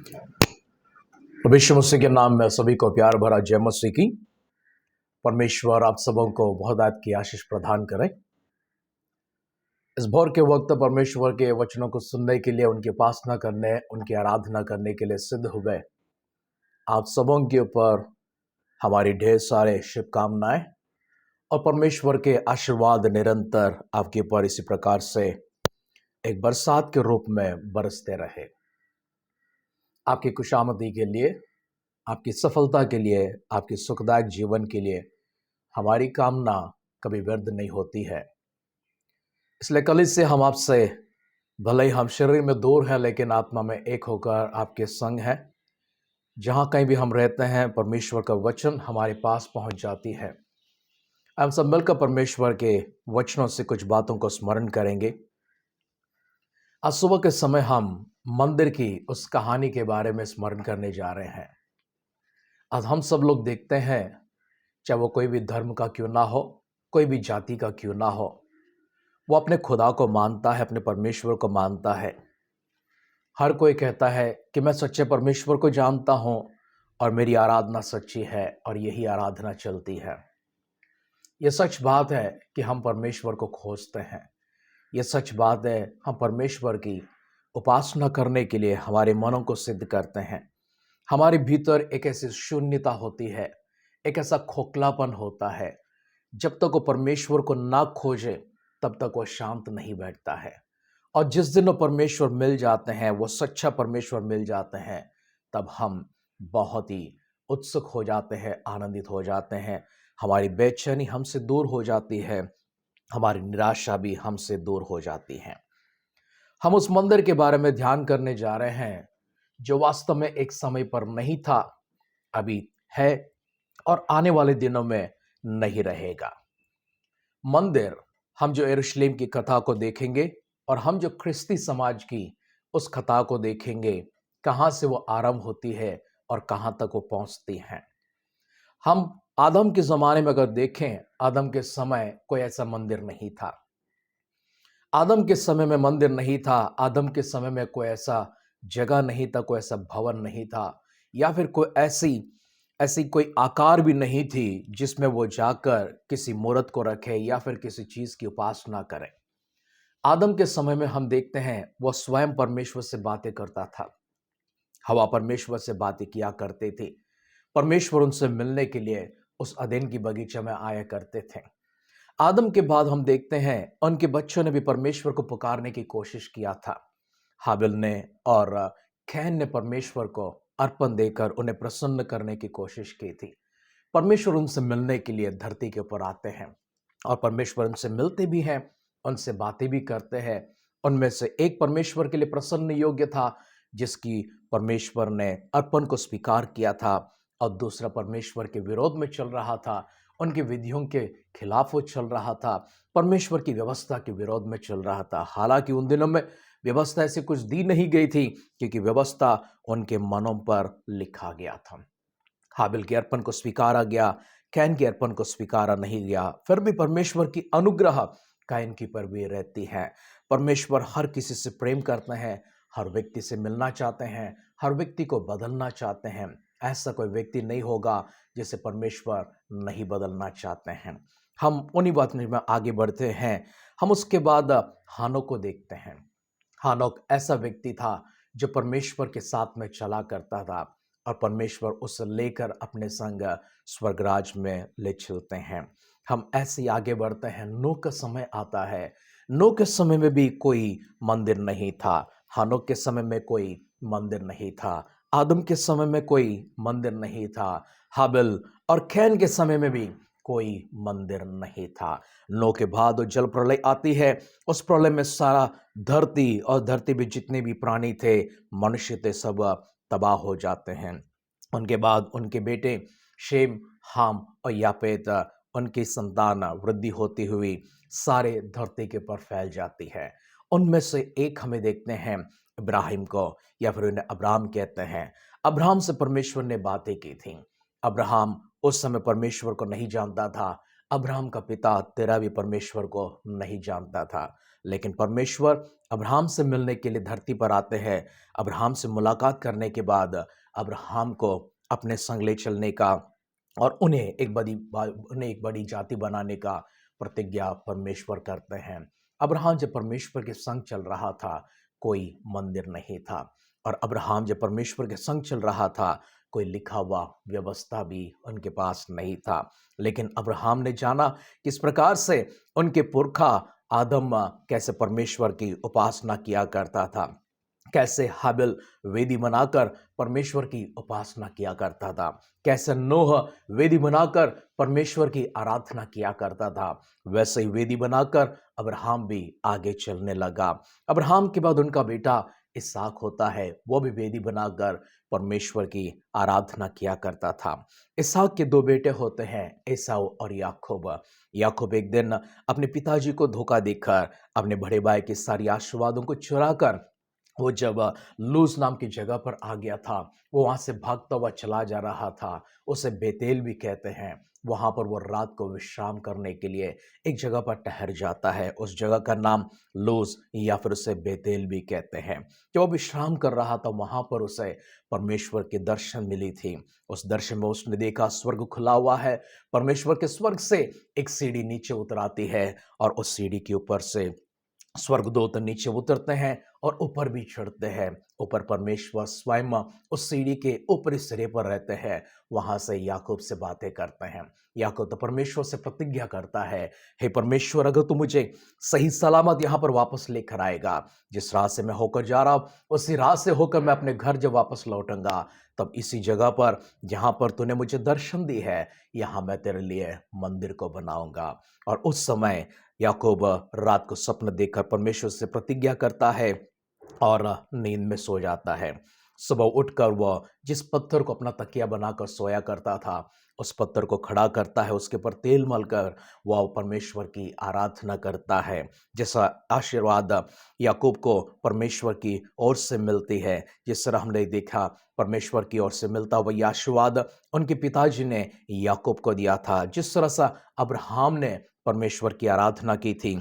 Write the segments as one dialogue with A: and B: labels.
A: प्रभु यीशु मसीह के नाम में सभी को प्यार भरा जय मसीह की। परमेश्वर आप सबों को बहुत की आशीष प्रदान करें। इस भोर के वक्त परमेश्वर के वचनों को सुनने के लिए, उनकी उपासना करने, उनकी आराधना करने के लिए सिद्ध हुए आप सबों के ऊपर हमारी ढेर सारे शुभकामनाएं और परमेश्वर के आशीर्वाद निरंतर आपके ऊपर इसी प्रकार से एक बरसात के रूप में बरसते रहे। आपकी खुशामदी के लिए, आपकी सफलता के लिए, आपके सुखदायक जीवन के लिए हमारी कामना कभी व्यर्थ नहीं होती है। इसलिए कल से हम आपसे, भले ही हम शरीर में दूर हैं लेकिन आत्मा में एक होकर आपके संग हैं। जहां कहीं भी हम रहते हैं, परमेश्वर का वचन हमारे पास पहुंच जाती है। हम सब मिलकर परमेश्वर के वचनों से कुछ बातों को स्मरण करेंगे। आज सुबह के समय हम मंदिर की उस कहानी के बारे में स्मरण करने जा रहे हैं। आज हम सब लोग देखते हैं, चाहे वो कोई भी धर्म का क्यों ना हो, कोई भी जाति का क्यों ना हो, वो अपने खुदा को मानता है, अपने परमेश्वर को मानता है। हर कोई कहता है कि मैं सच्चे परमेश्वर को जानता हूं और मेरी आराधना सच्ची है और यही आराधना चलती है। यह सच बात है कि हम परमेश्वर को खोजते हैं। यह सच बात है, हम परमेश्वर की उपासना करने के लिए हमारे मनों को सिद्ध करते हैं। हमारे भीतर एक ऐसी शून्यता होती है, एक ऐसा खोखलापन होता है। जब तक वो परमेश्वर को ना खोजे तब तक वो शांत नहीं बैठता है। और जिस दिन वो परमेश्वर मिल जाते हैं, वो सच्चा परमेश्वर मिल जाते हैं, तब हम बहुत ही उत्सुक हो जाते हैं, आनंदित हो जाते हैं। हमारी बेचैनी हमसे दूर हो जाती है, हमारी निराशा भी हमसे दूर हो जाती है। हम उस मंदिर के बारे में ध्यान करने जा रहे हैं जो वास्तव में एक समय पर नहीं था, अभी है और आने वाले दिनों में नहीं रहेगा। मंदिर, हम जो यरूशलेम की कथा को देखेंगे और हम जो ख्रिस्ती समाज की उस कथा को देखेंगे, कहां से वो आरंभ होती है और कहां तक वो पहुंचती है। हम आदम के जमाने में अगर देखें, आदम के समय कोई ऐसा मंदिर नहीं था। आदम के समय में मंदिर नहीं था। आदम के समय में कोई ऐसा जगह नहीं था, कोई ऐसा भवन नहीं था, या फिर कोई ऐसी ऐसी कोई आकार भी नहीं थी जिसमें वो जाकर किसी मूर्त को रखे या फिर किसी चीज की उपासना करे। आदम के समय में हम देखते हैं वो स्वयं परमेश्वर से बातें करता था। हवा परमेश्वर से बातें किया करते थे। परमेश्वर उनसे मिलने के लिए उस अदन की बगीचा में आया करते थे। आदम के बाद हम देखते हैं उनके बच्चों ने भी परमेश्वर को पुकारने की कोशिश किया था। हाबिल ने और कैन ने परमेश्वर को अर्पण देकर उन्हें प्रसन्न करने की कोशिश की थी। परमेश्वर उनसे मिलने के लिए धरती के ऊपर आते हैं और परमेश्वर उनसे मिलते भी हैं, उनसे बातें भी करते हैं। उनमें से एक परमेश्वर के लिए प्रसन्न योग्य था, जिसकी परमेश्वर ने अर्पण को स्वीकार किया था, और दूसरा परमेश्वर के विरोध में चल रहा था, उनकी विधियों के खिलाफ वो चल रहा था, परमेश्वर की व्यवस्था के विरोध में चल रहा था। हालांकि उन दिनों में व्यवस्था ऐसी कुछ दी नहीं गई थी, क्योंकि व्यवस्था उनके मनों पर लिखा गया था। हाबिल के अर्पण को स्वीकारा गया, कैन के अर्पण को स्वीकारा नहीं गया। फिर भी परमेश्वर की अनुग्रह कैन की पर भी रहती है। परमेश्वर हर किसी से प्रेम करते हैं, हर व्यक्ति से मिलना चाहते हैं, हर व्यक्ति को बदलना चाहते हैं। ऐसा कोई व्यक्ति नहीं होगा जिसे परमेश्वर नहीं बदलना चाहते हैं। हम उन्हीं बातों में आगे बढ़ते हैं। हम उसके बाद हानोक को देखते हैं। हानोक ऐसा व्यक्ति था जो परमेश्वर के साथ में चला करता था, और परमेश्वर उसे लेकर अपने संग स्वर्गराज में ले चलते हैं। हम ऐसे ही आगे बढ़ते हैं। नूह का समय आता है। नूह के समय में भी कोई मंदिर नहीं था। हानोक के समय में कोई मंदिर नहीं था। आदम के समय में कोई मंदिर नहीं था। हाबिल और कैन के समय में भी कोई मंदिर नहीं था। नूह के बाद जल प्रलय आती है। उस प्रलय में सारा धरती और धरती में जितने भी प्राणी थे, मनुष्य थे, सब तबाह हो जाते हैं। उनके बाद उनके बेटे शेम, हाम और यापेत, उनकी संतान वृद्धि होती हुई सारे धरती के ऊपर फैल जाती है। उनमें से एक हमें देखते हैं इब्राहिम को, या फिर उन्हें अब्राहम कहते हैं। अब्राहम से परमेश्वर ने बातें की थी। अब्राहम उस समय परमेश्वर को नहीं जानता था। अब्राहम का पिता तेरा भी परमेश्वर को नहीं जानता था। लेकिन परमेश्वर अब्राहम से मिलने के लिए धरती पर आते हैं। अब्राहम से मुलाकात करने के बाद अब्राहम को अपने संग ले चलने का और उन्हें एक बड़ी जाति बनाने का प्रतिज्ञा परमेश्वर करते हैं। अब्राहम जब परमेश्वर के संग चल रहा था, कोई मंदिर नहीं था। और अब्राहम जब परमेश्वर के संग चल रहा था, कोई लिखा हुआ व्यवस्था भी उनके पास नहीं था। लेकिन अब्राहम ने जाना किस प्रकार से उनके पुरखा आदम कैसे परमेश्वर की उपासना किया करता था, कैसे हाबिल वेदी बनाकर परमेश्वर की उपासना किया करता था, कैसे नूह वेदी बनाकर परमेश्वर की आराधना किया करता था। वैसे ही वेदी बनाकर अब्राहम भी आगे चलने लगा। अब्राहम के बाद उनका बेटा इसहाक होता है, वो भी वेदी बनाकर परमेश्वर की आराधना किया करता था। इसहाक के दो बेटे होते हैं, एसाव और याकूब। याकूब एक दिन अपने पिताजी को धोखा देकर अपने बड़े भाई के सारी आशीर्वादों को चुराकर वो जब लूज नाम की जगह पर आ गया था, वो वहां से भागता हुआ चला जा रहा था। उसे बेतेल भी कहते हैं। वहां पर वो रात को विश्राम करने के लिए एक जगह पर ठहर जाता है। उस जगह का नाम लूज या फिर उसे बेतेल भी कहते हैं। जब वो विश्राम कर रहा था, वहां पर उसे परमेश्वर के दर्शन मिली थी। उस दर्शन में उसने देखा स्वर्ग खुला हुआ है। परमेश्वर के स्वर्ग से एक सीढ़ी नीचे उतर आती है और उस सीढ़ी के ऊपर से स्वर्गदूत नीचे उतरते हैं और ऊपर भी चढ़ते हैं। ऊपर परमेश्वर स्वयं उस सीढ़ी के ऊपरी सिरे पर रहते हैं। वहां से याकूब से बातें करते हैं। याकूब तो परमेश्वर से प्रतिज्ञा करता है, हे परमेश्वर, अगर तू मुझे सही सलामत यहाँ पर वापस लेकर आएगा, जिस राह से मैं होकर जा रहा हूँ उसी राह से होकर मैं अपने घर जब वापस लौटूंगा, तब इसी जगह पर जहां पर तूने मुझे दर्शन दी है, यहाँ मैं तेरे लिए मंदिर को बनाऊंगा। और उस समय याकूब रात को स्वप्न देखकर परमेश्वर से प्रतिज्ञा करता है और नींद में सो जाता है। सुबह उठकर वह जिस पत्थर को अपना तकिया बनाकर सोया करता था, उस पत्थर को खड़ा करता है, उसके ऊपर तेल मलकर वह परमेश्वर की आराधना करता है। जैसा आशीर्वाद याकूब को परमेश्वर की ओर से मिलती है, जिस तरह हमने देखा परमेश्वर की ओर से मिलता हुआ यह आशीर्वाद उनके पिताजी ने याकूब को दिया था। जिस तरह से अब्राहम ने परमेश्वर की आराधना की थी,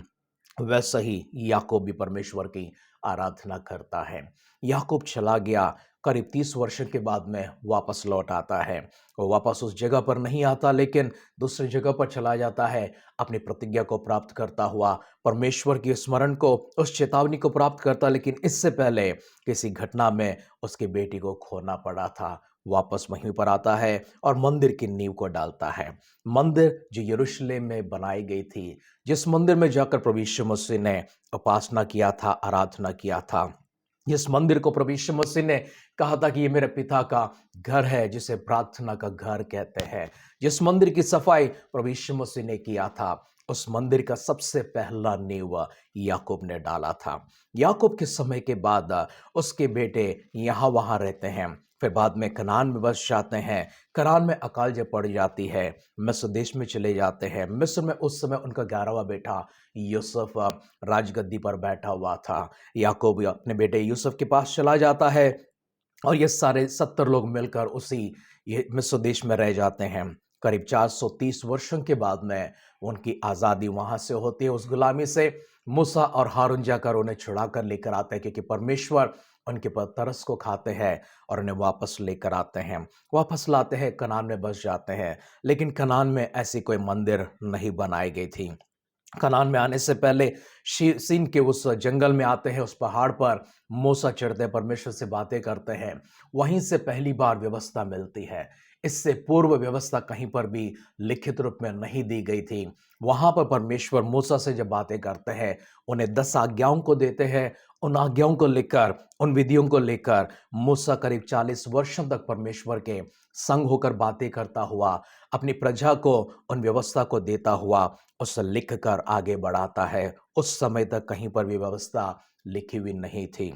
A: वैसा ही याकूब भी परमेश्वर की आराधना करता है। याकूब चला गया, करीब 30 वर्ष के बाद में वापस लौट आता है। वो वापस उस जगह पर नहीं आता, लेकिन दूसरी जगह पर चला जाता है, अपनी प्रतिज्ञा को प्राप्त करता हुआ, परमेश्वर की स्मरण को, उस चेतावनी को प्राप्त करता। लेकिन इससे पहले किसी घटना में उसकी बेटी को खोना पड़ा था। वापस वहीं पर आता है और मंदिर की नींव को डालता है। मंदिर जो यरूशलेम में बनाई गई थी, जिस मंदिर में जाकर प्रभु यीशु मसीह ने उपासना किया था, आराधना किया था, जिस मंदिर को प्रभु यीशु मसीह ने कहा था कि ये मेरे पिता का घर है, जिसे प्रार्थना का घर कहते हैं, जिस मंदिर की सफाई प्रभु यीशु मसीह ने किया था, उस मंदिर का सबसे पहला नींव याकूब ने डाला था। याकूब के समय के बाद उसके बेटे यहाँ वहां रहते हैं, फिर बाद में कनान में बस जाते हैं। कनान में अकाल जब पड़ जाती है, मिस्र देश में चले जाते हैं। मिस्र में उस समय उनका 11वां बेटा यूसुफ राजगद्दी पर बैठा हुआ था। याकूब अपने बेटे यूसुफ के पास चला जाता है और ये सारे 70 लोग मिलकर ये मिस्र देश में रह जाते हैं। करीब 430 वर्षों के बाद में उनकी आज़ादी वहां से होती है, उस गुलामी से। मूसा और हारून जाकर उन्हें छुड़ा कर लेकर आते हैं, क्योंकि परमेश्वर उनके पर तरस को खाते हैं और उन्हें वापस लेकर आते हैं, वापस लाते हैं, कनान में बस जाते हैं। लेकिन कनान में ऐसी कोई मंदिर नहीं बनाई गई थी। कनान में आने से पहले सीन के उस जंगल में आते हैं, उस पहाड़ पर मूसा चढ़ते हैं, परमेश्वर से बातें करते हैं। वहीं से पहली बार व्यवस्था मिलती है। इससे पूर्व व्यवस्था कहीं पर भी लिखित रूप में नहीं दी गई थी। वहां पर परमेश्वर मूसा से जब बातें करते हैं, उन्हें 10 आज्ञाओं को देते हैं। उन आज्ञाओं को लेकर, उन विधियों को लेकर मूसा करीब 40 वर्षों तक परमेश्वर के संग होकर बातें करता हुआ, अपनी प्रजा को उन व्यवस्था को देता हुआ उसे लिख कर आगे बढ़ाता है। उस समय तक कहीं पर भी व्यवस्था लिखी हुई नहीं थी,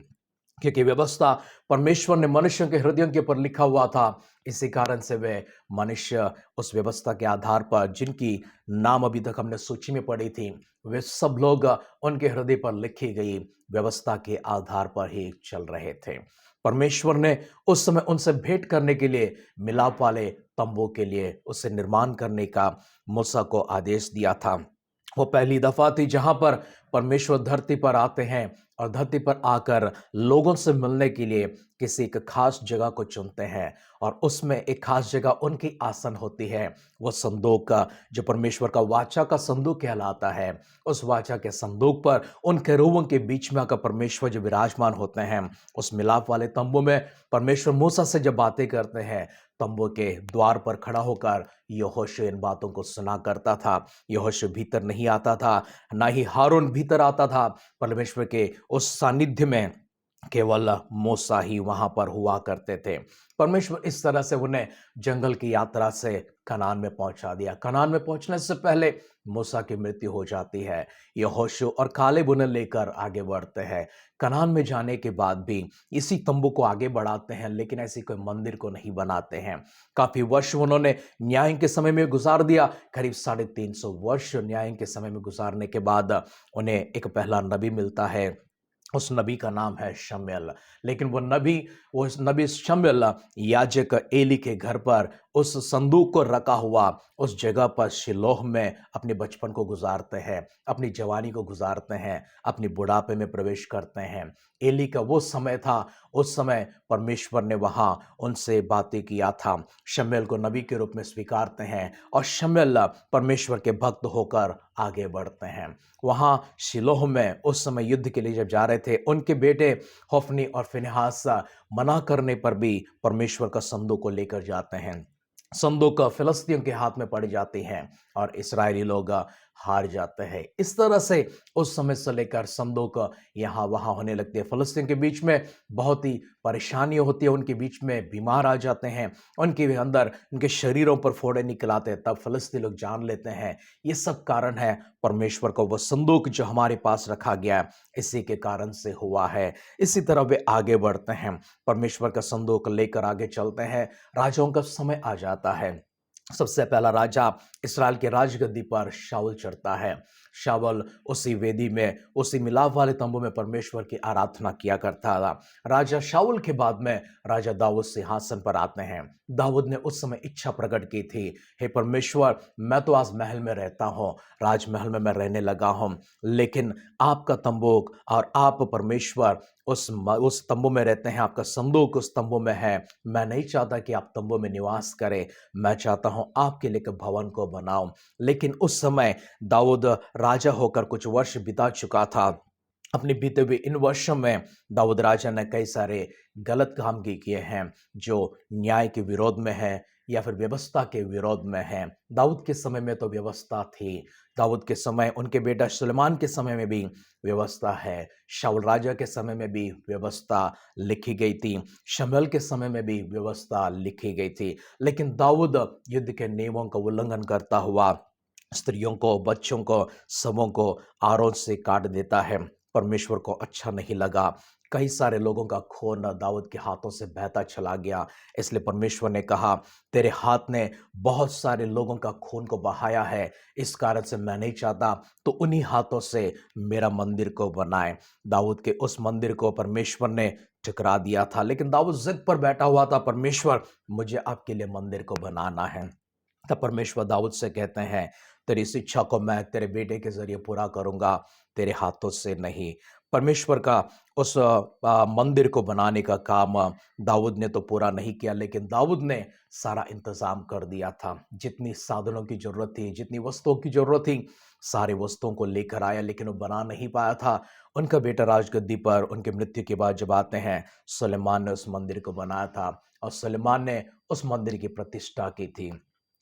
A: क्योंकि व्यवस्था परमेश्वर ने मनुष्यों के हृदयों के ऊपर लिखा हुआ था। इसी कारण से वे मनुष्य उस व्यवस्था के आधार पर, जिनकी नाम अभी तक हमने सूची में पढ़ी थी, वे सब लोग उनके हृदय पर लिखी गई व्यवस्था के आधार पर ही चल रहे थे। परमेश्वर ने उस समय उनसे भेंट करने के लिए, मिलाप वाले तंबू के लिए उसे निर्माण करने का मूसा को आदेश दिया था। वो पहली दफा थी जहां पर परमेश्वर धरती पर आते हैं और धरती पर आकर लोगों से मिलने के लिए किसी एक खास जगह को चुनते हैं और उसमें एक खास जगह उनकी आसन होती है। वो संदूक का जो परमेश्वर का वाचा का संदूक कहलाता है, उस वाचा के संदूक पर उन केरूबों के बीच में आकर परमेश्वर जो विराजमान होते हैं, उस मिलाप वाले तंबू में परमेश्वर मूसा से जब बातें करते हैं, तंबू के द्वार पर खड़ा होकर यहोशू इन बातों को सुना करता था। यहोशू भीतर नहीं आता था, ना ही हारून भीतर आता था। परमेश्वर के उस सानिध्य में केवल मूसा ही वहां पर हुआ करते थे। परमेश्वर इस तरह से उन्हें जंगल की यात्रा से कनान में पहुंचा दिया। कनान में पहुंचने से पहले मूसा की मृत्यु हो जाती है। यहोशू और कालेब उन्हें लेकर आगे बढ़ते हैं। कनान में जाने के बाद भी इसी तंबू को आगे बढ़ाते हैं, लेकिन ऐसी कोई मंदिर को नहीं बनाते हैं। काफी वर्ष उन्होंने न्याय के समय में गुजार दिया। करीब 350 वर्ष न्याय के समय में गुजारने के बाद उन्हें एक पहला नबी मिलता है। उस नबी का नाम है शमूएल। लेकिन वो नबी शमूएल याजक एली के घर पर उस संदूक को रखा हुआ उस जगह पर शिलोह में अपने बचपन को गुजारते हैं, अपनी जवानी को गुजारते हैं, अपनी बुढ़ापे में प्रवेश करते हैं। एली का वो समय था, उस समय परमेश्वर ने वहां उनसे बातें किया था। शमूएल को नबी के रूप में स्वीकारते हैं और शमूएल परमेश्वर के भक्त होकर आगे बढ़ते हैं। वहां शिलोह में उस समय युद्ध के लिए जब जा रहे थे, उनके बेटे होफनी और फिनेहास मना करने पर भी परमेश्वर का संदूक को लेकर जाते हैं। संदूक फिलिस्तियों के हाथ में पड़ जाती हैं और इस्राएली लोग हार जाते हैं। इस तरह से उस समय से लेकर संदूक यहाँ वहाँ होने लगती है। फिलिस्तीन के बीच में बहुत ही परेशानियां होती है, उनके बीच में बीमार आ जाते हैं, उनके अंदर उनके शरीरों पर फोड़े निकल आते हैं। तब फिलिस्तीन लोग जान लेते हैं ये सब कारण है परमेश्वर को वो संदूक जो हमारे पास रखा गया है, इसी के कारण से हुआ है। इसी तरह वे आगे बढ़ते हैं, परमेश्वर का संदूक लेकर आगे चलते हैं। राजाओं का समय आ जाता है। सबसे पहला राजा इस्राएल के राजगद्दी पर शाऊल चढ़ता है। शाऊल उसी वेदी में, उसी मिलाप वाले तंबू में परमेश्वर की आराधना किया करता था। राजा शाऊल के बाद में राजा दाऊद सिंहासन पर आते हैं। दाऊद ने उस समय इच्छा प्रकट की थी, हे परमेश्वर, मैं तो आज महल में रहता हूँ, राजमहल में मैं रहने लगा हूँ, लेकिन आपका तंबू और आप परमेश्वर उस तंबू में रहते हैं, आपका संदूक उस तंबू में है। मैं नहीं चाहता कि आप तंबू में निवास करें, मैं चाहता हूं आपके लिए एक भवन को बनाऊं। लेकिन उस समय दाऊद राजा होकर कुछ वर्ष बिता चुका था। अपने बीते हुए इन वर्षों में दाऊद राजा ने कई सारे गलत काम किए हैं जो न्याय के विरोध में है या फिर व्यवस्था के विरोध में है। दाऊद के समय में तो व्यवस्था थी, दाऊद के समय, उनके बेटा सुलेमान के समय में भी व्यवस्था है, शाऊल राजा के समय में भी व्यवस्था लिखी गई थी, शमूएल के समय में भी व्यवस्था लिखी गई थी। लेकिन दाऊद युद्ध के नियमों का उल्लंघन करता हुआ स्त्रियों को, बच्चों को, सबों को आरों से काट देता है। परमेश्वर को अच्छा नहीं लगा। कई सारे लोगों का खून दाऊद के हाथों से बहता चला गया। इसलिए परमेश्वर ने कहा, तेरे हाथ ने बहुत सारे लोगों का खून को बहाया है, इस कारण से मैं नहीं चाहता तो उन्हीं हाथों से मेरा मंदिर को बनाए। दाऊद के उस मंदिर को परमेश्वर ने ठुकरा दिया था, लेकिन दाऊद जिद पर बैठा हुआ था, परमेश्वर मुझे आपके लिए मंदिर को बनाना है। तब परमेश्वर दाऊद से कहते हैं, तेरी इस इच्छा को मैं तेरे बेटे के जरिए पूरा करूंगा, तेरे हाथों से नहीं। परमेश्वर का उस मंदिर को बनाने का काम दाऊद ने तो पूरा नहीं किया, लेकिन दाऊद ने सारा इंतजाम कर दिया था। जितनी साधनों की जरूरत थी, जितनी वस्तुओं की जरूरत थी, सारी वस्तुओं को लेकर आया, लेकिन वो बना नहीं पाया था। उनका बेटा राजगद्दी पर उनकी मृत्यु के बाद जब आते हैं, सुलेमान ने उस मंदिर को बनाया था और सुलेमान ने उस मंदिर की प्रतिष्ठा की थी।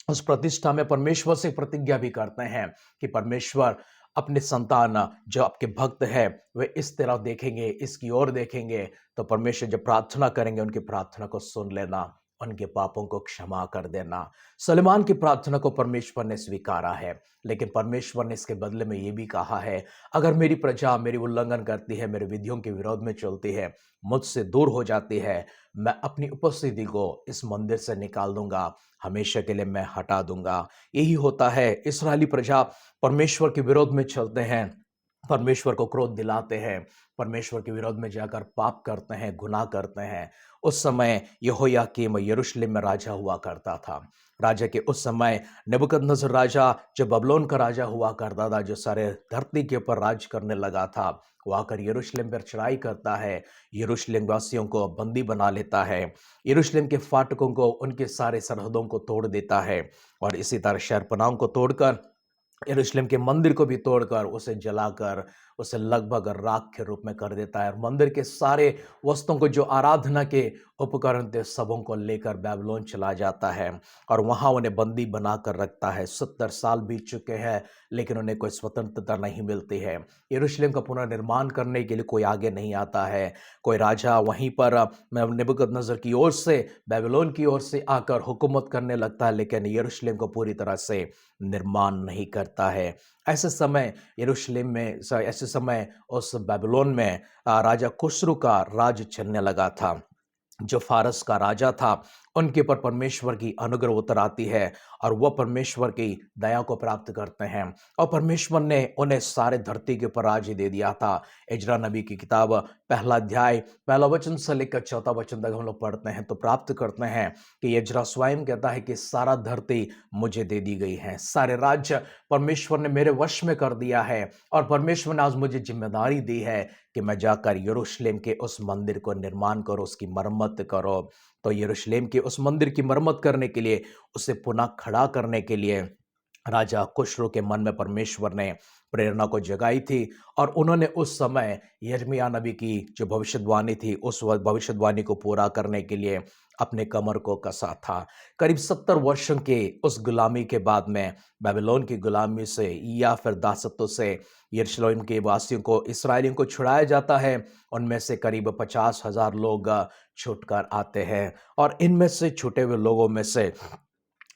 A: उस प्रतिष्ठा में परमेश्वर से प्रतिज्ञा भी करते हैं कि परमेश्वर अपने संतान जो आपके भक्त है वे इस तरह देखेंगे, इसकी ओर देखेंगे, तो परमेश्वर जब प्रार्थना करेंगे उनकी प्रार्थना को सुन लेना, उनके पापों को क्षमा कर देना। सुलेमान की प्रार्थना को परमेश्वर ने स्वीकारा है, लेकिन परमेश्वर ने इसके बदले में यह भी कहा है, अगर मेरी प्रजा मेरी उल्लंघन करती है, मेरे विधियों के विरोध में चलती है, मुझसे दूर हो जाती है, मैं अपनी उपस्थिति को इस मंदिर से निकाल दूंगा, हमेशा के लिए मैं हटा दूंगा। यही होता है, इस्राएली प्रजा परमेश्वर के विरोध में चलते हैं, परमेश्वर को क्रोध दिलाते हैं, परमेश्वर के विरोध में जाकर पाप करते हैं, गुनाह करते हैं। उस समय यहोयाकीम यरूशलेम में राजा हुआ करता था। राजा के उस समय नेबुकदनेस्सर राजा जो बबलोन का राजा हुआ करता था, जो सारे धरती के ऊपर राज करने लगा था, वो आकर यरूशलेम पर चढ़ाई करता है, यरूशलेम वासियों को बंदी बना लेता है, यरूशलेम के फाटकों को, उनके सारे सरहदों को तोड़ देता है और इसी तरह शहरपनाहों को तोड़कर, यरूशलेम के मंदिर को भी तोड़कर, उसे जलाकर, उसे लगभग राख के रूप में कर देता है और मंदिर के सारे वस्तुओं को, जो आराधना के उपकरण थे, सबों को लेकर बैबलोन चला जाता है और वहां उन्हें बंदी बनाकर रखता है। 70 साल बीत चुके हैं, लेकिन उन्हें कोई स्वतंत्रता नहीं मिलती है। यरूशलेम का पुनर्निर्माण करने के लिए कोई आगे नहीं आता है। कोई राजा वहीं पर नेबुकदनेस्सर की ओर से, बैबलोन की ओर से आकर हुकूमत करने लगता है, लेकिन यरूशलेम को पूरी तरह से निर्माण नहीं करता है। ऐसे समय यरूशलेम में, ऐसे समय उस बैबलोन में राजा खुसरू का राज चलने लगा था। जो फारस का राजा था, उनके ऊपर परमेश्वर की अनुग्रह उतर आती है और वह परमेश्वर की दया को प्राप्त करते हैं और परमेश्वर ने उन्हें सारे धरती के ऊपर राज दे दिया था। इजरा नबी की किताब पहला अध्याय पहला वचन से लेकर चौथा वचन तक हम लोग पढ़ते हैं तो प्राप्त करते हैं कि इजरा स्वयं कहता है कि सारा धरती मुझे दे दी गई है, सारे राज्य परमेश्वर ने मेरे वश में कर दिया है और परमेश्वर ने आज मुझे जिम्मेदारी दी है कि मैं जाकर यरूशलेम के उस मंदिर को निर्माण करो, उसकी मरम्मत करो। तो यरूशलेम के उस मंदिर की मरम्मत करने के लिए, उसे पुनः खड़ा करने के लिए राजा खुसरो के मन में परमेश्वर ने प्रेरणा को जगाई थी और उन्होंने उस समय यिर्मयाह नबी की जो भविष्यवाणी थी, उस भविष्यवाणी को पूरा करने के लिए अपने कमर को कसा था। करीब 70 वर्षों के उस गुलामी के बाद में, बेबीलोन की गुलामी से या फिर दासत्व से यरूशलेम के वासियों को, इसराइलियों को छुड़ाया जाता है। उनमें से करीब 50,000 लोग छूटकर आते हैं और इनमें से छूटे हुए लोगों में से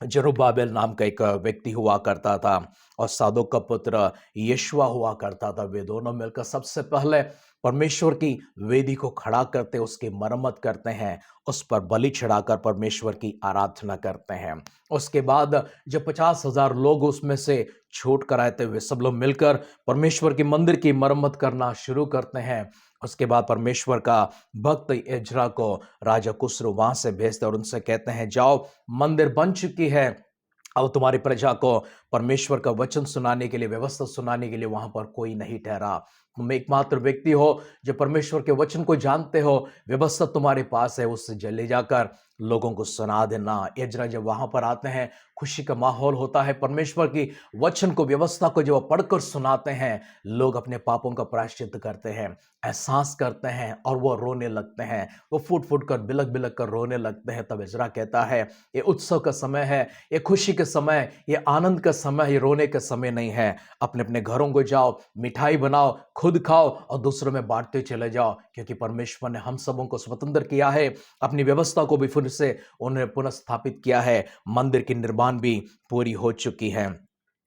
A: जरुब्बाबेल नाम का एक व्यक्ति हुआ करता था और सादोक का पुत्र यशुआ हुआ करता था। वे दोनों मिलकर सबसे पहले परमेश्वर की वेदी को खड़ा करते, उसकी मरम्मत करते हैं, उस पर बलि चढ़ाकर परमेश्वर की आराधना करते हैं। उसके बाद जब 50,000 लोग उसमें से छूट कर आए थे, वे सब लोग मिलकर परमेश्वर की मंदिर की मरम्मत करना शुरू करते हैं। उसके बाद परमेश्वर का भक्त एज्रा को राजा खुसरो वहां से भेजते और उनसे कहते हैं, जाओ, मंदिर बन चुकी है, अब तुम्हारी प्रजा को परमेश्वर का वचन सुनाने के लिए, व्यवस्था सुनाने के लिए वहां पर कोई नहीं ठहरा। तुम एकमात्र व्यक्ति हो जो परमेश्वर के वचन को जानते हो, व्यवस्था तुम्हारे पास है, उससे जल्दी जाकर लोगों को सुना देना। एज्रा जब वहां पर आते हैं, खुशी का माहौल होता है। परमेश्वर की वचन को, व्यवस्था को जब पढ़कर सुनाते हैं, लोग अपने पापों का प्रायश्चित करते हैं, एहसास करते हैं और वो रोने लगते हैं, वो फूट फूट कर, बिलक बिलक कर रोने लगते हैं। तब एज्रा कहता है, ये उत्सव का समय है, ये खुशी का समय, ये आनंद का समय, ये रोने का समय नहीं है। अपने अपने घरों को जाओ, मिठाई बनाओ, खुद खाओ और दूसरों में बांटते चले जाओ, क्योंकि परमेश्वर ने हम सबों को स्वतंत्र किया है, अपनी व्यवस्था को भी फिर से उन्हें पुनः स्थापित किया है। मंदिर की निर्माण भी पूरी हो चुकी है।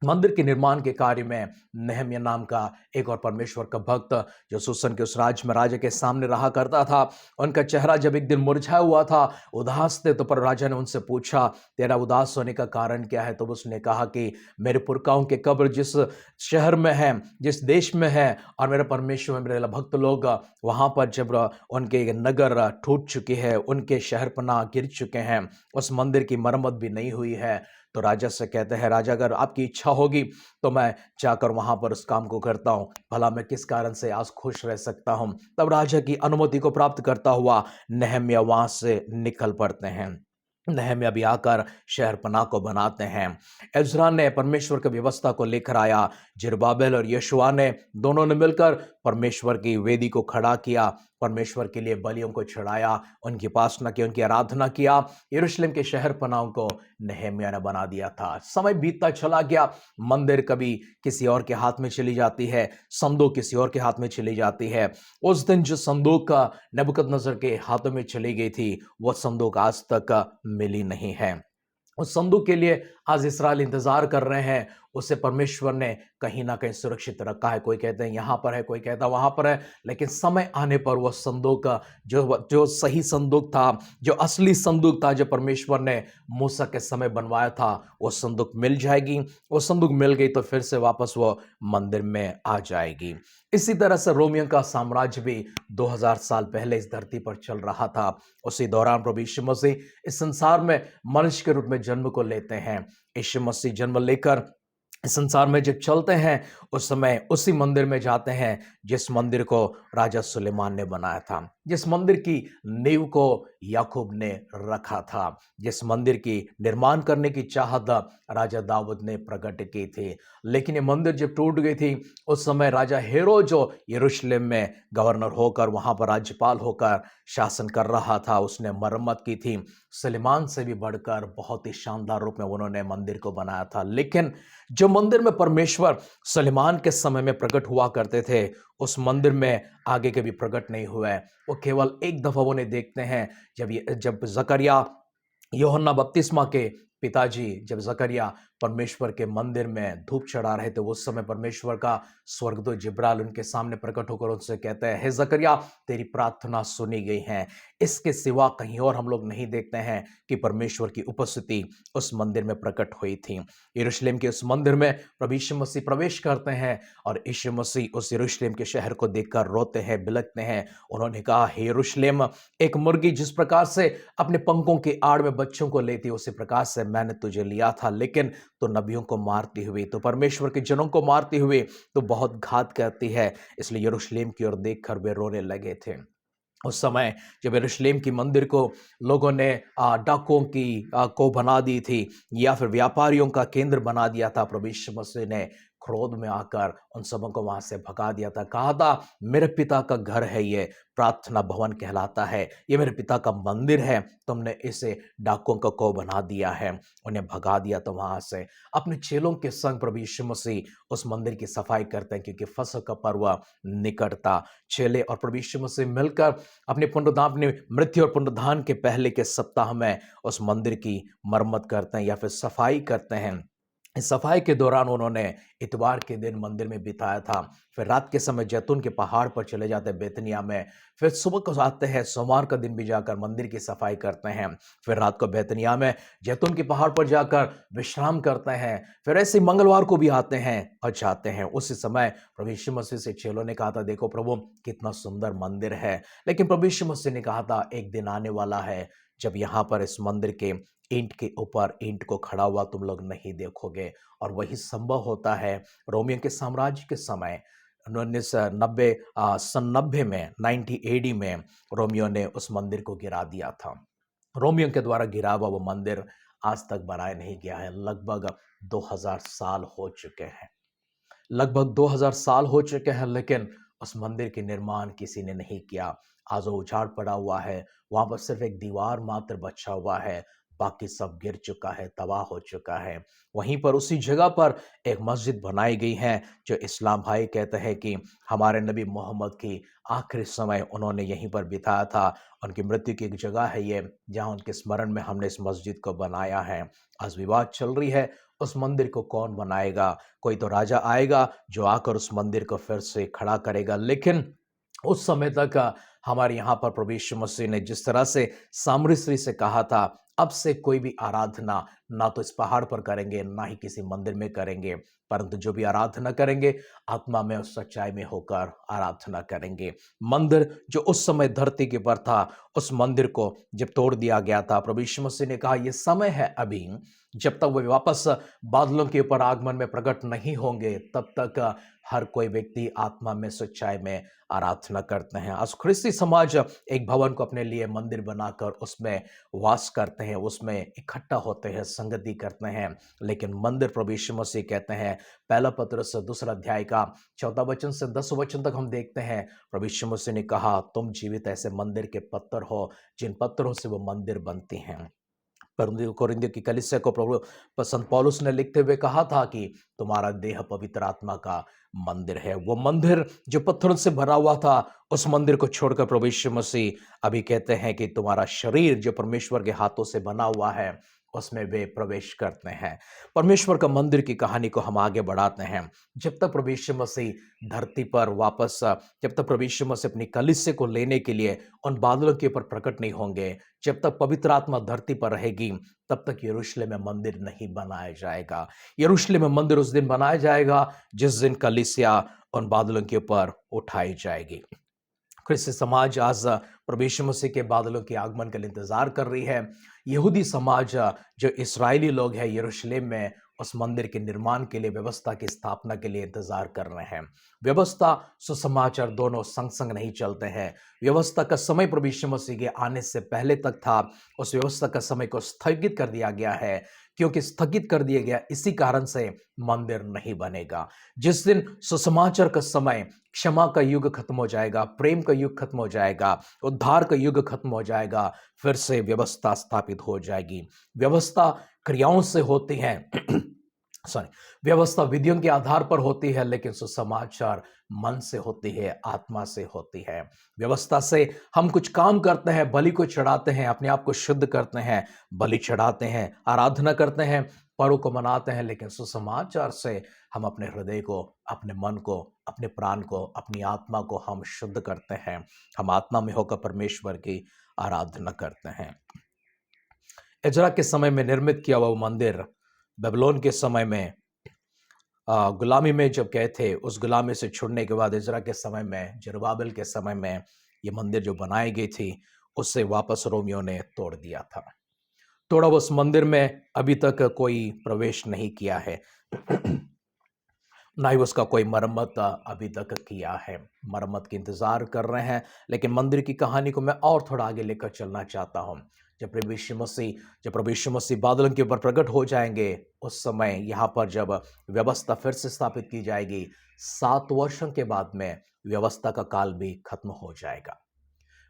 A: मंदिर के निर्माण के कार्य में नेहम्याह नाम का एक और परमेश्वर का भक्त, जो सुसन के उस राज्य में राजा के सामने रहा करता था, उनका चेहरा जब एक दिन मुरझाया हुआ था, उदास थे, तो पर राजा ने उनसे पूछा, तेरा उदास होने का कारण क्या है? तो उसने कहा कि मेरे पुरखाओं के कब्र जिस शहर में है, जिस देश में है, और मेरे परमेश्वर, मेरे भक्त लोग वहां पर जब उनके नगर टूट चुके हैं, उनके शहर पनाह गिर चुके हैं, उस मंदिर की मरम्मत भी नहीं हुई है, तो राजा से कहते हैं, राजा अगर आपकी इच्छा होगी तो मैं जाकर वहां पर उस काम को करता हूं, भला मैं किस कारण से आज खुश रह सकता हूं। तब राजा की अनुमति को प्राप्त करता हुआ नेहम्याह वहां से निकल पड़ते हैं। नेहम्याह भी आकर शहर पनाह को बनाते हैं। एज्रा ने परमेश्वर की व्यवस्था को लेकर आया। जरुब्बाबेल और यशुआ ने, दोनों ने मिलकर परमेश्वर की वेदी को खड़ा किया, परमेश्वर के लिए बलियों को चढ़ाया, उनकी उपासना की, उनकी आराधना किया। यरूशलेम के शहर पनाहों को नेहम्याह ने बना दिया था। समय बीतता चला गया, मंदिर कभी किसी और के हाथ में चली जाती है, संदूक किसी और के हाथ में चली जाती है। उस दिन जो संदूक नेबुकदनेस्सर के हाथों में चली गई थी, वह संदूक आज तक मिली नहीं है। उस संदूक के लिए आज इस्राएल इंतजार कर रहे हैं। उसे परमेश्वर ने कहीं ना कहीं सुरक्षित रखा है। कोई कहते हैं यहाँ पर है, कोई कहता है वहां पर है, लेकिन समय आने पर वह संदूक जो जो सही संदूक था, जो असली संदूक था, जो परमेश्वर ने मूसा के समय बनवाया था, वो संदूक मिल जाएगी। वो संदूक मिल गई तो फिर से वापस वो मंदिर में आ जाएगी। इसी तरह से रोमियो का साम्राज्य भी 2000 साल पहले इस धरती पर चल रहा था। उसी दौरान प्रभु यीशु मसीह इस संसार में मनुष्य के रूप में जन्म को लेते हैं। यीशु मसीह जन्म लेकर इस संसार में जब चलते हैं, उस समय उसी मंदिर में जाते हैं जिस मंदिर को राजा सुलेमान ने बनाया था, जिस मंदिर की नींव को याकूब ने रखा था, जिस मंदिर की निर्माण करने की चाहत राजा दाऊद ने प्रकट की थी। लेकिन ये मंदिर जब टूट गई थी, उस समय राजा हेरोद जो यरूशलेम में गवर्नर होकर, वहां पर राज्यपाल होकर शासन कर रहा था, उसने मरम्मत की थी। सुलेमान से भी बढ़कर बहुत ही शानदार रूप में उन्होंने मंदिर को बनाया था। लेकिन जो मंदिर में परमेश्वर सुलेमान के समय में प्रकट हुआ करते थे, उस मंदिर में आगे कभी प्रकट नहीं हुए। वो केवल एक दफा उन्हें देखते हैं जब जकरिया, यूहन्ना बपतिस्मा के पिताजी, जब जकरिया परमेश्वर के मंदिर में धूप चढ़ा रहे थे, उस समय परमेश्वर का स्वर्गदूत जिब्राइल उनके सामने प्रकट होकर उनसे कहते हैं, हे जकरिया, तेरी प्रार्थना सुनी गई है। इसके सिवा कहीं और हम लोग नहीं देखते हैं कि परमेश्वर की उपस्थिति उस मंदिर में प्रकट हुई थी। यरूशलेम के उस मंदिर में प्रभु यीशु मसीह प्रवेश करते हैं और यीशु मसीह उस यरूशलेम के शहर को देखकर रोते हैं, बिलखते हैं। उन्होंने कहा, हे यरूशलेम, एक मुर्गी जिस प्रकार से अपने पंखों की आड़ में बच्चों को लेती, उसी प्रकार से मैंने तुझे लिया था, लेकिन तो नबियों को मारती हुई, तो परमेश्वर के जनों को मारती हुई तो बहुत घात करती है। इसलिए यरूशलेम की ओर देखकर वे रोने लगे थे। उस समय जब यरूशलेम की मंदिर को लोगों ने डाकुओं को बना दी थी, या फिर व्यापारियों का केंद्र बना दिया था, प्रभु यीशु मसीह ने क्रोध में आकर उन सबों को वहां से भगा दिया था। कहा था, मेरे पिता का घर है, ये प्रार्थना भवन कहलाता है, ये मेरे पिता का मंदिर है, तुमने इसे डाकुओं का को बना दिया है। उन्हें भगा दिया। तो वहां से अपने चेलों के संग प्रभु यीशु मसीह उस मंदिर की सफाई करते हैं, क्योंकि फसह का पर्व निकटता। चेले और प्रभु यीशु मसीह मिलकर अपनी मृत्यु और पुनरुत्थान के पहले के सप्ताह में उस मंदिर की मरम्मत करते हैं या फिर सफाई करते हैं। इस सफाई के दौरान उन्होंने इतवार के दिन मंदिर में बिताया था। फिर रात के समय जैतून के पहाड़ पर चले जाते हैं बेतनिया में। फिर सुबह को आते हैं, सोमवार का दिन भी जाकर मंदिर की सफाई करते हैं। फिर रात को बेतनिया में जैतून के पहाड़ पर जाकर विश्राम करते हैं। फिर ऐसे मंगलवार को भी आते हैं और जाते हैं। उसी समय प्रभु यीशु मसीह से चेलों ने कहा था, देखो प्रभु, कितना सुंदर मंदिर है। लेकिन प्रभु यीशु मसीह ने कहा था, एक दिन आने वाला है जब यहाँ पर इस मंदिर के ईंट के ऊपर ईंट को खड़ा हुआ तुम लोग नहीं देखोगे। और वही संभव होता है। रोमियो के साम्राज्य के समय 1990 सन 90 में 90 एडी में रोमियो ने उस मंदिर को गिरा दिया था। रोमियो के द्वारा गिरा हुआ वो मंदिर आज तक बनाया नहीं गया है। लगभग 2000 साल हो चुके हैं। लगभग 2000 साल हो चुके हैं, लेकिन उस मंदिर के निर्माण किसी ने नहीं किया। आज वो उजाड़ पड़ा हुआ है। वहां पर सिर्फ एक दीवार मात्र बचा हुआ है, बाकी सब गिर चुका है, तबाह हो चुका है। वहीं पर उसी जगह पर एक मस्जिद बनाई गई है, जो इस्लाम भाई कहते हैं कि हमारे नबी मोहम्मद की आखिरी समय उन्होंने यहीं पर बिताया था। उनकी मृत्यु की एक जगह है ये, जहां उनके स्मरण में हमने इस मस्जिद को बनाया है। आज विवाद चल रही है, उस मंदिर को कौन बनाएगा। कोई तो राजा आएगा जो आकर उस मंदिर को फिर से खड़ा करेगा। लेकिन उस समय तक हमारे यहाँ पर प्रभु यीशु मसीह ने जिस तरह से सामरिश्री से कहा था, अब से कोई भी आराधना ना तो इस पहाड़ पर करेंगे, ना ही किसी मंदिर में करेंगे, परंतु जो भी आराधना करेंगे, आत्मा में और सच्चाई में होकर आराधना करेंगे। मंदिर जो उस समय धरती के पर था, उस मंदिर को जब तोड़ दिया गया था, प्रभु यीशु मसीह ने कहा, यह समय है अभी, जब तक वे वापस बादलों के ऊपर आगमन में प्रकट नहीं होंगे, तब तक हर कोई व्यक्ति आत्मा में, सच्चाई में आराधना करते हैं। आज ख्रिस्ती समाज एक भवन को अपने लिए मंदिर बनाकर उसमें वास करते हैं, उसमें इकट्ठा होते हैं, संगति करते हैं। लेकिन मंदिर, प्रभु यीशु मसीह कहते हैं, पहला पत्रस 2 अध्याय का 14 वचन से 10 वचन तक हम देखते हैं, प्रभु यीशु मसीह ने कहा, तुम जीवित ऐसे मंदिर के पत्थर हो, जिन पत्थरों से वो मंदिर बनती हैं। कोरिन्थियों की कलीसिया को प्रभु संत पौलुस ने लिखते हुए कहा था कि तुम्हारा देह पवित्र आत्मा का मंदिर है। वो मंदिर जो पत्थरों से भरा हुआ था, उस मंदिर को छोड़कर प्रभु यीशु मसीह अभी कहते हैं कि तुम्हारा शरीर जो परमेश्वर के हाथों से बना हुआ है, उसमें वे प्रवेश करते हैं। परमेश्वर का मंदिर की कहानी को हम आगे बढ़ाते हैं। जब तक प्रभु यीशु मसीह धरती पर वापस जब तक प्रभु यीशु मसीह अपनी कलीसिया को लेने के लिए उन बादलों के ऊपर प्रकट नहीं होंगे, जब तक पवित्र आत्मा धरती पर रहेगी, तब तक यरूशलेम में मंदिर नहीं बनाया जाएगा। यरूशलेम में मंदिर उस दिन बनाया जाएगा जिस दिन कलीसिया उन बादलों के ऊपर उठाई जाएगी। क्रिस्ती समाज आज प्रभु यीशु मसीह के बादलों के आगमन के लिए इंतजार कर रही है। यहूदी समाज जो इस्राएली लोग हैं, यरूशलेम में उस मंदिर के निर्माण के लिए, व्यवस्था की स्थापना के लिए इंतजार कर रहे हैं। व्यवस्था सुसमाचार दोनों संग संग नहीं चलते हैं। व्यवस्था का समय प्रभु यीशु मसीह के आने से पहले तक था, उस व्यवस्था का समय को स्थगित कर दिया गया है। क्योंकि स्थगित कर दिया गया, इसी कारण से मंदिर नहीं बनेगा। जिस दिन सुसमाचार का समय, क्षमा का युग खत्म हो जाएगा, प्रेम का युग खत्म हो जाएगा, उद्धार का युग खत्म हो जाएगा, फिर से व्यवस्था स्थापित हो जाएगी। व्यवस्था क्रियाओं से होती है सॉरी व्यवस्था विधियों के आधार पर होती है, लेकिन सुसमाचार मन से होती है, आत्मा से होती है। व्यवस्था से हम कुछ काम करते हैं, बलि को चढ़ाते हैं, अपने आप को शुद्ध करते हैं, बलि चढ़ाते हैं, आराधना करते हैं, पर्व को मनाते हैं, लेकिन सुसमाचार से हम अपने हृदय को, अपने मन को, अपने प्राण को, अपनी आत्मा को हम शुद्ध करते हैं। हम आत्मा में होकर परमेश्वर की आराधना करते हैं। इजरा के समय में निर्मित किया हुआ मंदिर बेबीलोन के समय में गुलामी में जब गए थे, उस गुलामी से छुड़ने के बाद इजरा के समय में, जरुब्बाबिल के समय में, ये मंदिर जो बनाई गई थी, उससे वापस रोमियों ने तोड़ दिया था। तोड़ा उस मंदिर में अभी तक कोई प्रवेश नहीं किया है ना ही उसका कोई मरम्मत अभी तक किया है। मरम्मत की इंतजार कर रहे हैं। लेकिन मंदिर की कहानी को मैं और थोड़ा आगे लेकर चलना चाहता हूं। जब प्रभु यीशु मसीह बादलों के ऊपर प्रकट हो जाएंगे, उस समय यहाँ पर जब व्यवस्था फिर से स्थापित की जाएगी, 7 वर्षों के बाद में व्यवस्था का काल भी खत्म हो जाएगा।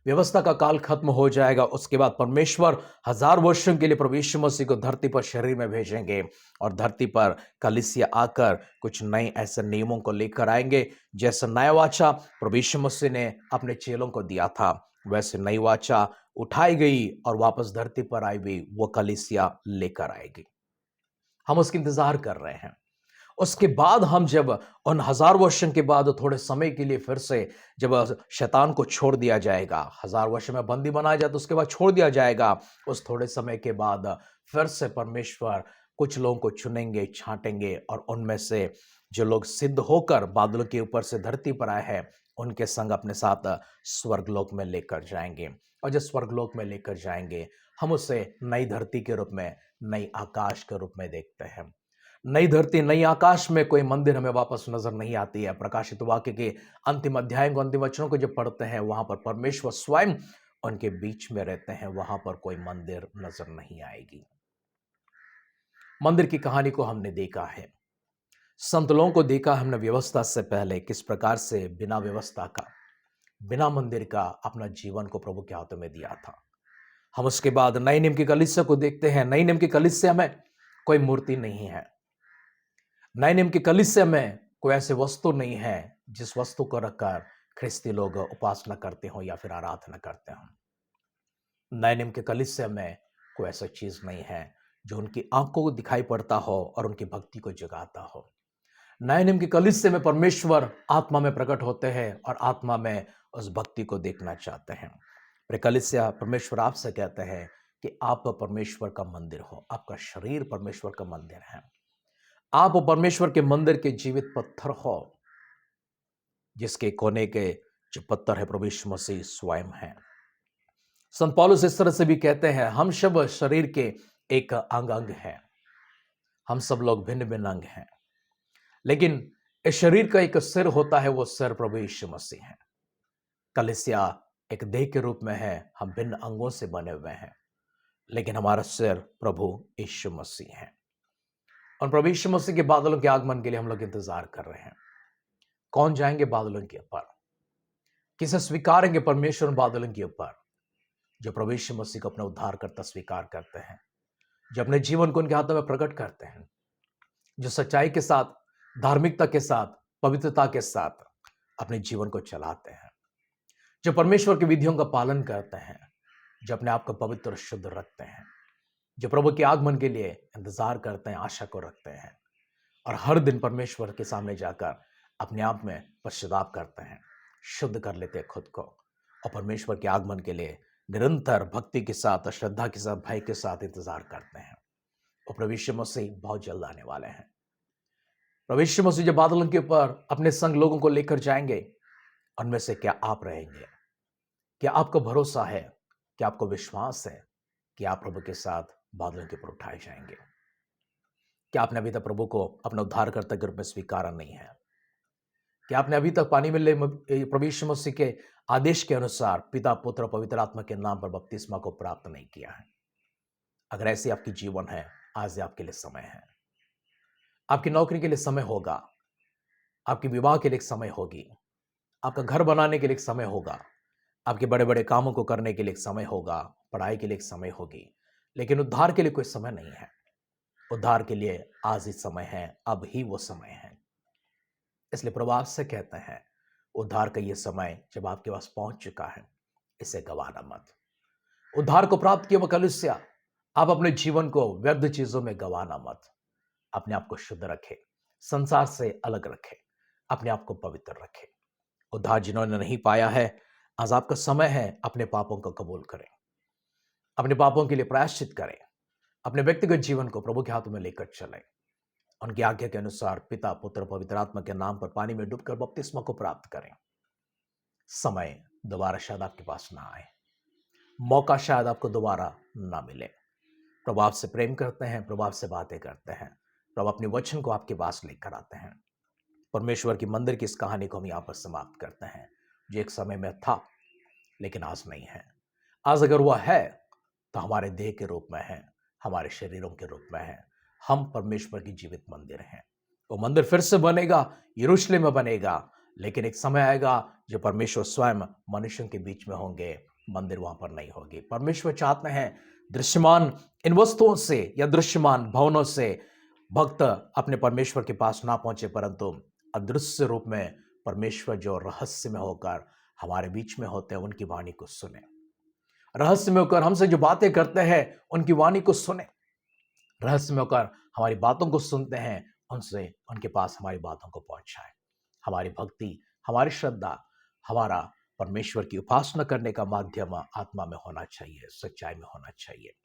A: व्यवस्था का काल खत्म हो जाएगा। उसके बाद परमेश्वर 1000 वर्षों के लिए प्रभु यीशु मसीह को धरती पर शरीर में भेजेंगे और धरती पर कलीसिया आकर कुछ नए ऐसे नियमों को लेकर आएंगे। जैसे नया वाचा प्रभु यीशु मसीह ने अपने चेलों को दिया था, वैसे नई वाचा उठाई गई और वापस धरती पर आई हुई वो कलीसिया लेकर आएगी। हम उसका इंतजार कर रहे हैं। उसके बाद हम जब उन 1000 वर्षों के बाद थोड़े समय के लिए फिर से जब शैतान को छोड़ दिया जाएगा, 1000 वर्ष में बंदी बनाया जाए तो उसके बाद छोड़ दिया जाएगा। उस थोड़े समय के बाद फिर से परमेश्वर कुछ लोगों को चुनेंगे, छांटेंगे और उनमें से जो लोग सिद्ध होकर बादलों के ऊपर से धरती पर आए हैं, उनके संग अपने साथ स्वर्गलोक में लेकर जाएंगे। और जब स्वर्गलोक में लेकर जाएंगे, हम उसे नई धरती के रूप में, नई आकाश के रूप में देखते हैं। नई धरती, नई आकाश में कोई मंदिर हमें वापस नजर नहीं आती है। प्रकाशित वाक्य के अंतिम अध्याय को, अंतिम वचनों को जब पढ़ते हैं, वहां पर परमेश्वर स्वयं उनके बीच में रहते हैं। वहां पर कोई मंदिर नजर नहीं आएगी। मंदिर की कहानी को हमने देखा है, संत लोगों को देखा हमने व्यवस्था से पहले किस प्रकार से बिना व्यवस्था का, बिना मंदिर का अपना जीवन को प्रभु के हाथों में दिया था। हम उसके बाद नए नियम की कलीसिया को देखते हैं। नए नियम की कलीसिया में कोई मूर्ति नहीं है। नए नियम की कलीसिया में कोई ऐसी वस्तु नहीं है जिस वस्तु को रखकर ख्रिस्ती लोग उपासना करते हो या फिर आराधना करते हो। नए नियम के कलीसिया में कोई ऐसा चीज नहीं है जो उनकी आंखों को दिखाई पड़ता हो और उनकी भक्ति को जगाता हो। नए नियम की कलीसिया में परमेश्वर आत्मा में प्रकट होते हैं और आत्मा में उस भक्ति को देखना चाहते हैं। कलीसिया, परमेश्वर आपसे कहते हैं कि आप परमेश्वर का मंदिर हो, आपका शरीर परमेश्वर का मंदिर है। आप परमेश्वर के मंदिर के जीवित पत्थर हो, जिसके कोने के जो पत्थर है प्रभु यीशु मसीह स्वयं है। संत पौलुस इस तरह से भी कहते हैं, हम सब शरीर के एक अंग हैं। हम सब लोग भिन्न भिन्न अंग हैं, लेकिन इस शरीर का एक सिर होता है, वो सिर प्रभु यीशु मसीह है। कलीसिया एक देह के रूप में है, हम भिन्न अंगों से बने हुए हैं, लेकिन हमारा सिर प्रभु यीशु मसीह है। और प्रभु यीशु मसीह के बादलों के आगमन के लिए हम लोग इंतजार कर रहे हैं। कौन जाएंगे बादलों के ऊपर? किसे स्वीकारेंगे परमेश्वर बादलों के ऊपर? जो प्रभु यीशु मसीह को अपना उद्धार करता स्वीकार करते हैं, जो अपने जीवन को उनके हाथों में प्रकट करते हैं, जो सच्चाई के साथ, धार्मिकता के साथ पवित्रता के साथ अपने जीवन को चलाते हैं, जो परमेश्वर की विधियों का पालन करते हैं, जो अपने आप को पवित्र और शुद्ध रखते हैं, जो प्रभु के आगमन के लिए इंतजार करते हैं, आशा को रखते हैं और हर दिन परमेश्वर के सामने जाकर अपने आप में पश्चाताप करते हैं, शुद्ध कर लेते हैं खुद को और परमेश्वर के आगमन के लिए निरंतर भक्ति के साथ और श्रद्धा के साथ, भय के साथ इंतजार करते हैं। और प्रभु यीशु मसीह बहुत जल्द आने वाले हैं। प्रभु यीशु मसीह जब बादलों के ऊपर अपने संग लोगों को लेकर जाएंगे, उनमें से क्या आप रहेंगे? क्या आपको भरोसा है? क्या आपको विश्वास है कि आप प्रभु के साथ बादलों के ऊपर उठाए जाएंगे? क्या आपने अभी तक प्रभु को अपना उद्धारकर्ता के रूप में स्वीकारा नहीं है? क्या आपने अभी तक पानी में प्रभु यीशु मसीह के आदेश के अनुसार पिता, पुत्र और पवित्र आत्मा के नाम पर बपतिस्मा को प्राप्त नहीं किया है? अगर ऐसी आपकी जीवन है, आज आपके लिए समय है। आपकी नौकरी के लिए समय होगा, आपके विवाह के लिए एक समय होगी, आपका घर बनाने के लिए एक समय होगा, आपके बड़े बड़े कामों को करने के लिए एक समय होगा, पढ़ाई के लिए एक समय होगी, लेकिन उद्धार के लिए कोई समय नहीं है। उद्धार के लिए आज ही समय है, अब ही वो समय है। इसलिए प्रभु आपसे कहते हैं, उद्धार का ये समय जब आपके पास पहुंच चुका है, इसे गंवाना मत। उद्धार को प्राप्त किया कलीसिया, आप अपने जीवन को व्यर्थ चीजों में गंवाना मत। अपने आप को शुद्ध रखें, संसार से अलग रखें, अपने आप को पवित्र रखें। उद्धार जिन्होंने नहीं पाया है, आज आपका समय है, अपने पापों को कबूल करें, अपने पापों के लिए प्रायश्चित करें, अपने व्यक्तिगत जीवन को प्रभु के हाथों में लेकर चलें। उनकी आज्ञा के अनुसार पिता, पुत्र, पवित्र आत्मा के नाम पर पानी में डूबकर बपतिस्मा को प्राप्त करें। समय दोबारा शायद आपके पास ना आए, मौका शायद आपको दोबारा ना मिले। प्रभु आपसे प्रेम करते हैं, प्रभु आपसे बातें करते हैं, प्रभु अपने वचन को आपके पास लेकर आते हैं। परमेश्वर की मंदिर की इस कहानी को हम यहाँ पर समाप्त करते हैं, जो एक समय में था लेकिन आज नहीं है। आज अगर वह है तो हमारे देह के रूप में है, हमारे शरीरों के रूप में है। हम परमेश्वर की जीवित मंदिर हैं। वो मंदिर फिर से बनेगा, यरूशलेम में बनेगा, लेकिन एक समय आएगा जो परमेश्वर स्वयं मनुष्यों के बीच में होंगे, मंदिर वहां पर नहीं होगी। परमेश्वर चाहते हैं दृश्यमान इन वस्तुओं से या दृश्यमान भवनों से भक्त अपने परमेश्वर के पास ना पहुंचे, परंतु अदृश्य रूप में परमेश्वर जो रहस्य में होकर हमारे बीच में होते हैं, उनकी वाणी को सुने। रहस्य में होकर हमसे जो बातें करते हैं, उनकी वाणी को सुने। रहस्य में होकर हमारी बातों को सुनते हैं, उनसे उनके पास हमारी बातों को पहुंचाए। हमारी भक्ति, हमारी श्रद्धा, हमारा परमेश्वर की उपासना करने का माध्यम आत्मा में होना चाहिए, सच्चाई में होना चाहिए।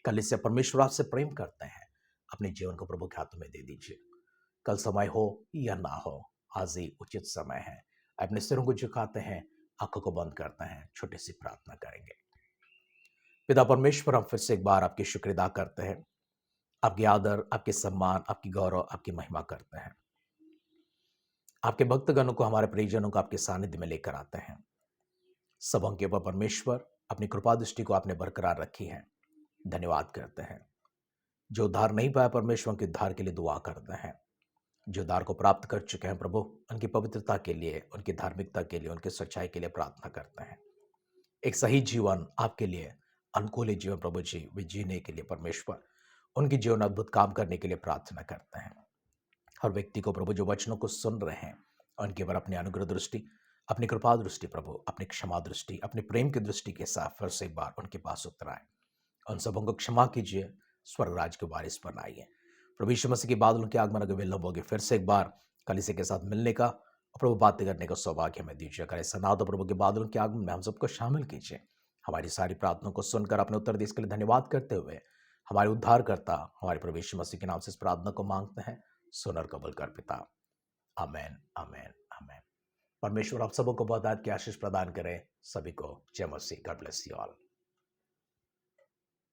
A: कल इससे परमेश्वर आपसे प्रेम करते हैं। अपने जीवन को प्रभु के हाथों में दे दीजिए। कल समय हो या ना हो, आज ही उचित समय है। अपने सिरों को झुकाते हैं, आंखों को बंद करते हैं, छोटी सी प्रार्थना करेंगे। पिता परमेश्वर, हम फिर से एक बार आपकी शुक्र अदा करते हैं, आपकी आदर, आपके सम्मान, आपकी गौरव, आपकी महिमा करते हैं। आपके भक्तगणों को, हमारे परिजनों को आपके सानिध्य में लेकर आते हैं। सबों के ऊपर परमेश्वर अपनी कृपा दृष्टि को आपने बरकरार रखी है। धन्यवाद करते हैं। जो उद्धार नहीं पाया, परमेश्वर के उद्धार के लिए दुआ करते हैं। जो उद्धार को प्राप्त कर चुके हैं, प्रभु उनकी पवित्रता के लिए, उनकी धार्मिकता के लिए, उनकी सच्चाई के लिए प्रार्थना करते हैं। एक सही जीवन आपके लिए, अनुकूल जीवन प्रभु जी वे जीने के लिए परमेश्वर उनकी जीवन अद्भुत काम करने के लिए प्रार्थना करते हैं। हर व्यक्ति को प्रभु जो वचनों को सुन रहे हैं, उनके ऊपर अपनी अनुग्रह दृष्टि, अपनी कृपा दृष्टि प्रभु, अपनी क्षमा दृष्टि, अपने प्रेम की दृष्टि के साथ फिर से एक बार उनके पास उतराए। उन सबों को क्षमा कीजिए, स्वर्ग राज के वारिस बनाइए। प्रभु यीशु मसीह के बादलों के आगमन अगर विलंब होगी, फिर से एक बार कलीसिया के साथ मिलने का और प्रभु बातें करने का सौभाग्य हमें दीजिए। अगर ऐसा ना हो तो प्रभु के बादलों के आगमन में हम सबको शामिल कीजिए। हमारी सारी प्रार्थनाओं को सुनकर अपने उत्तर देश के लिए धन्यवाद करते हुए हमारे उद्धारकर्ता हमारे प्रभु यीशु मसीह के नाम से इस प्रार्थना को मांगते हैं। सुन और कबूल कर पिता। आमेन, आमेन, आमेन। परमेश्वर आप सबों को बहुत की आशीष प्रदान करें। सभी को Jai Masih. God bless you all.